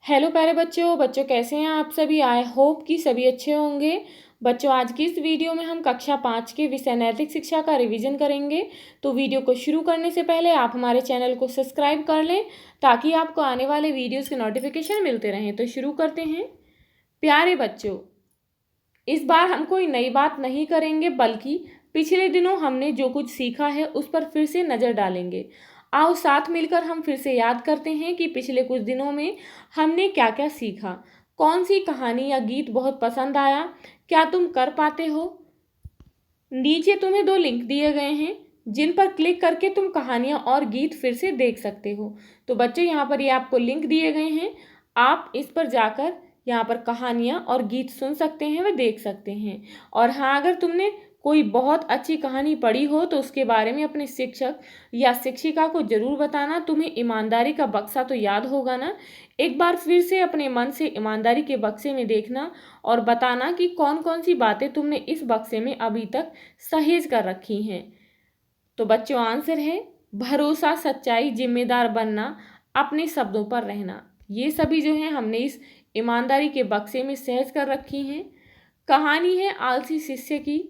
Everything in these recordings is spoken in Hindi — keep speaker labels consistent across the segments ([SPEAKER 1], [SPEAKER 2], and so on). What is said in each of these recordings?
[SPEAKER 1] हेलो प्यारे बच्चों बच्चों कैसे हैं आप सभी। आई होप कि सभी अच्छे होंगे। बच्चों आज की इस वीडियो में हम कक्षा 5 के विषय नैतिक शिक्षा का रिवीजन करेंगे। तो वीडियो को शुरू करने से पहले आप हमारे चैनल को सब्सक्राइब कर लें ताकि आपको आने वाले वीडियोस के नोटिफिकेशन मिलते रहें। तो शुरू करते हैं। प्यारे बच्चों, इस बार हम कोई नई बात नहीं करेंगे बल्कि पिछले दिनों हमने जो कुछ सीखा है उस पर फिर से नज़र डालेंगे। आओ साथ मिलकर हम फिर से याद करते हैं कि पिछले कुछ दिनों में हमने क्या क्या सीखा। कौन सी कहानी या गीत बहुत पसंद आया, क्या तुम कर पाते हो। नीचे तुम्हें 2 लिंक दिए गए हैं जिन पर क्लिक करके तुम कहानियाँ और गीत फिर से देख सकते हो। तो बच्चों यहाँ पर ये आपको लिंक दिए गए हैं, आप इस पर जाकर यहाँ पर कहानियाँ और गीत सुन सकते हैं व देख सकते हैं। और हाँ, अगर तुमने कोई बहुत अच्छी कहानी पढ़ी हो तो उसके बारे में अपने शिक्षक या शिक्षिका को ज़रूर बताना। तुम्हें ईमानदारी का बक्सा तो याद होगा ना। एक बार फिर से अपने मन से ईमानदारी के बक्से में देखना और बताना कि कौन कौन सी बातें तुमने इस बक्से में अभी तक सहेज कर रखी हैं। तो बच्चों आंसर है भरोसा, सच्चाई, जिम्मेदार बनना, अपने शब्दों पर रहना। ये सभी जो है हमने इस ईमानदारी के बक्से में सहेज कर रखी हैं। कहानी है आलसी शिष्य की।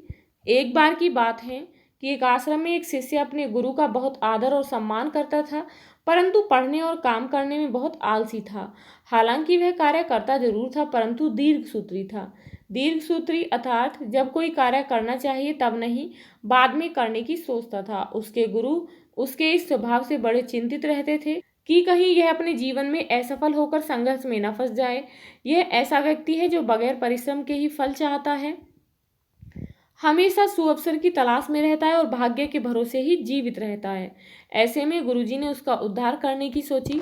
[SPEAKER 1] एक बार की बात है कि एक आश्रम में एक शिष्य अपने गुरु का बहुत आदर और सम्मान करता था, परंतु पढ़ने और काम करने में बहुत आलसी था। हालांकि वह कार्य करता जरूर था परंतु दीर्घसूत्री था। दीर्घसूत्री अर्थात जब कोई कार्य करना चाहिए तब नहीं, बाद में करने की सोचता था। उसके गुरु उसके इस स्वभाव से बड़े चिंतित रहते थे कि कहीं यह अपने जीवन में असफल होकर संघर्ष में न फंस जाए। यह ऐसा व्यक्ति है जो बगैर परिश्रम के ही फल चाहता है, हमेशा सुअवसर की तलाश में रहता है और भाग्य के भरोसे ही जीवित रहता है। ऐसे में गुरुजी ने उसका उद्धार करने की सोची।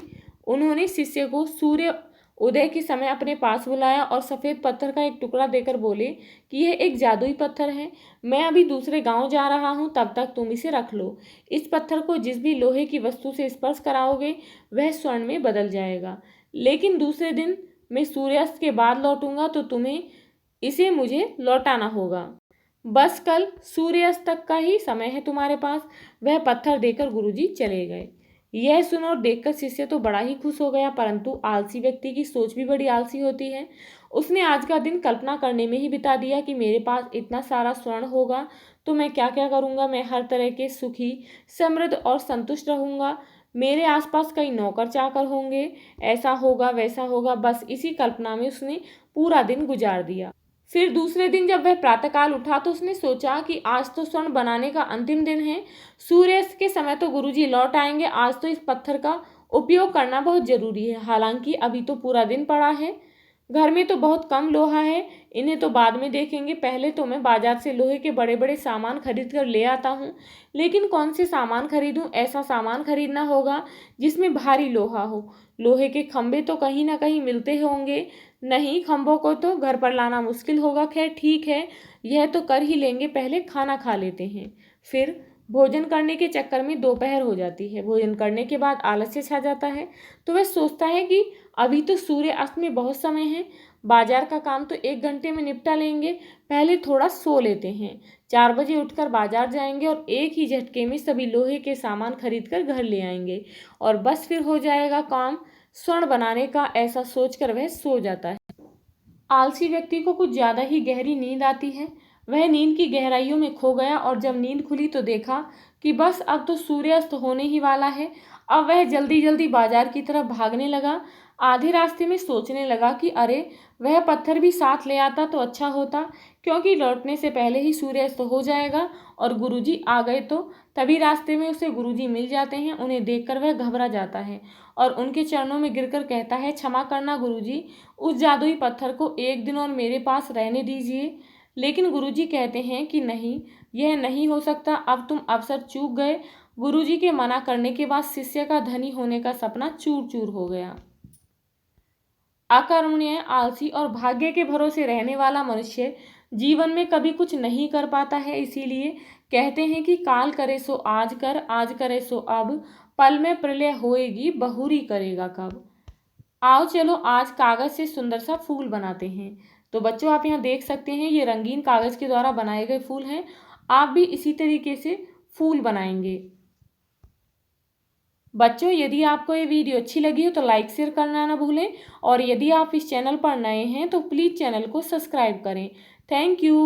[SPEAKER 1] उन्होंने शिष्य को सूर्य उदय के समय अपने पास बुलाया और सफ़ेद पत्थर का एक टुकड़ा देकर बोले कि यह एक जादुई पत्थर है, मैं अभी दूसरे गांव जा रहा हूं, तब तक तुम इसे रख लो। इस पत्थर को जिस भी लोहे की वस्तु से स्पर्श कराओगे वह स्वर्ण में बदल जाएगा, लेकिन दूसरे दिन मैं सूर्यास्त के बाद लौटूंगा तो तुम्हें इसे मुझे लौटाना होगा। बस कल सूर्यास्त तक का ही समय है तुम्हारे पास। वह पत्थर देकर गुरुजी चले गए। यह सुन और देखकर शिष्य तो बड़ा ही खुश हो गया, परंतु आलसी व्यक्ति की सोच भी बड़ी आलसी होती है। उसने आज का दिन कल्पना करने में ही बिता दिया कि मेरे पास इतना सारा स्वर्ण होगा तो मैं क्या क्या करूँगा। मैं हर तरह के सुखी, समृद्ध और संतुष्ट रहूँगा। मेरे आसपास कई नौकर चाकर होंगे, ऐसा होगा वैसा होगा। बस इसी कल्पना में उसने पूरा दिन गुजार दिया। फिर दूसरे दिन जब वह प्रातःकाल उठा तो उसने सोचा कि आज तो स्वर्ण बनाने का अंतिम दिन है, सूर्यास्त के समय तो गुरुजी लौट आएंगे, आज तो इस पत्थर का उपयोग करना बहुत जरूरी है। हालांकि अभी तो पूरा दिन पड़ा है, घर में तो बहुत कम लोहा है, इन्हें तो बाद में देखेंगे, पहले तो मैं बाजार से लोहे के बड़े बड़े सामान खरीद कर ले आता हूँ। लेकिन कौन से सामान खरीदूँ, ऐसा सामान खरीदना होगा जिसमें भारी लोहा हो। लोहे के खंभे तो कहीं ना कहीं मिलते होंगे, नहीं खंभों को तो घर पर लाना मुश्किल होगा। खैर ठीक है, यह तो कर ही लेंगे, पहले खाना खा लेते हैं। फिर भोजन करने के चक्कर में दोपहर हो जाती है। भोजन करने के बाद आलस्य छा जाता है तो वह सोचता है कि अभी तो सूर्य अस्त में बहुत समय है, बाजार का काम तो 1 घंटे में निपटा लेंगे, पहले थोड़ा सो लेते हैं। 4 बजे उठकर बाजार जाएंगे और एक ही झटके में सभी लोहे के सामान खरीद कर घर ले आएंगे और बस फिर हो जाएगा काम स्वर्ण बनाने का। ऐसा सोचकर वह सो जाता है। आलसी व्यक्ति को कुछ ज़्यादा ही गहरी नींद आती है। वह नींद की गहराइयों में खो गया और जब नींद खुली तो देखा कि बस अब तो सूर्यास्त होने ही वाला है। अब वह जल्दी जल्दी बाजार की तरफ भागने लगा। आधे रास्ते में सोचने लगा कि अरे, वह पत्थर भी साथ ले आता तो अच्छा होता, क्योंकि लौटने से पहले ही सूर्यास्त हो जाएगा और गुरुजी आ गए तो। तभी रास्ते में उसे गुरुजी मिल जाते हैं। उन्हें देखकर वह घबरा जाता है और उनके चरणों में गिरकर कहता है, क्षमा करना गुरुजी, उस जादुई पत्थर को 1 दिन और मेरे पास रहने दीजिए। लेकिन गुरुजी कहते हैं कि नहीं, यह नहीं हो सकता, अब तुम अवसर चूक गए। गुरुजी के मना करने के बाद शिष्य का धनी होने का सपना चूर चूर हो गया। अकर्मण्य, आलसी और भाग्य के भरोसे रहने वाला मनुष्य जीवन में कभी कुछ नहीं कर पाता है। इसीलिए कहते हैं कि काल करे सो आज कर, आज करे सो अब, पल में प्रलय होएगी, बहुरी करेगा कब। आओ चलो आज कागज से सुंदर सा फूल बनाते हैं। तो बच्चों आप यहाँ देख सकते हैं ये रंगीन कागज के द्वारा बनाए गए फूल हैं। आप भी इसी तरीके से फूल बनाएंगे। बच्चों यदि आपको ये वीडियो अच्छी लगी हो तो लाइक शेयर करना ना भूलें और यदि आप इस चैनल पर नए हैं तो प्लीज़ चैनल को सब्सक्राइब करें। Thank you.